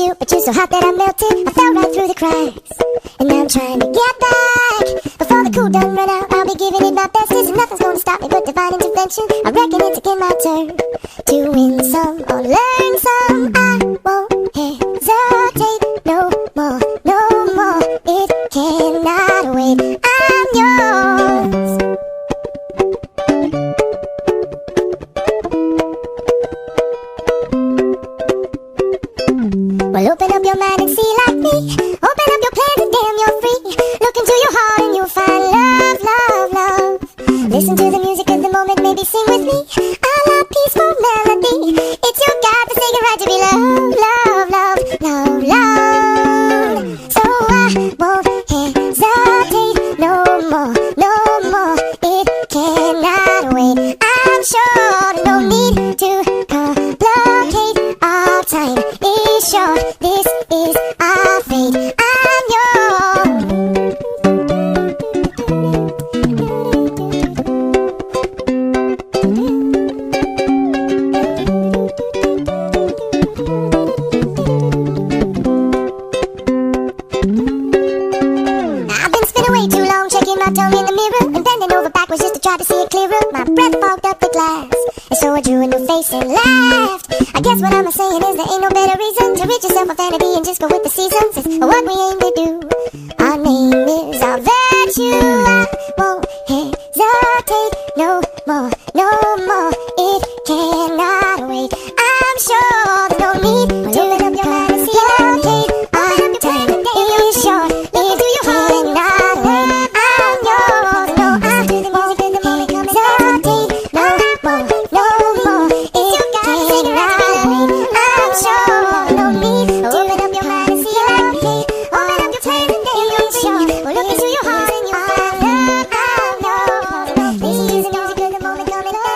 you, but you're so hot that I melted. I fell right through the cracks, and now I'm trying to get back. Before the cool done run out, I'll be giving it my best. Listen, nothing's gonna stop me but divine intervention. I reckon it's again my turn to win some or learn some. I won't hesitate no more, no more. It cannot wait. I'm yours. Well, open up your mind and see like me. Open up your plans and damn, you're free. Look into your heart and you'll find love, love, love. Listen to the music of the moment, maybe sing with me. I love peaceful melody. It's your God-forsaken right to be loved, love, love, love, love. So I won't hesitate no more, no more. It cannot wait. I'm sure there's no need to complicate. Our time is short. This is our fate. I'm yours. I've been spinning way too long, checking my tongue in the mirror and bending over backwards just to try to see it clearer. My breath fogged up the glass, and so I drew a new face and laughed. I guess what I'm saying is there ain't no better reason to rid yourself of vanity and just go with the seasons. It's what we aim to do. Our name is our virtue. I won't hesitate no more, no more. It cannot wait. I'm sure there's no need to open up your mind and see like me. Our time is short. It cannot wait. I'm yours. No, I won't hesitate no more, no more. It cannot wait. I'm sure no need to open up your mind and see like me. Open up your time and day is short. Well, look into your heart and you'll find love. I'm yours. This is the music of the moment coming up.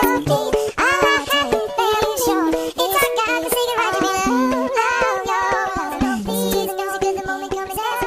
Our time is short. It's our God-forsaken right to be loved. I'm yours. This is the music of the moment coming up.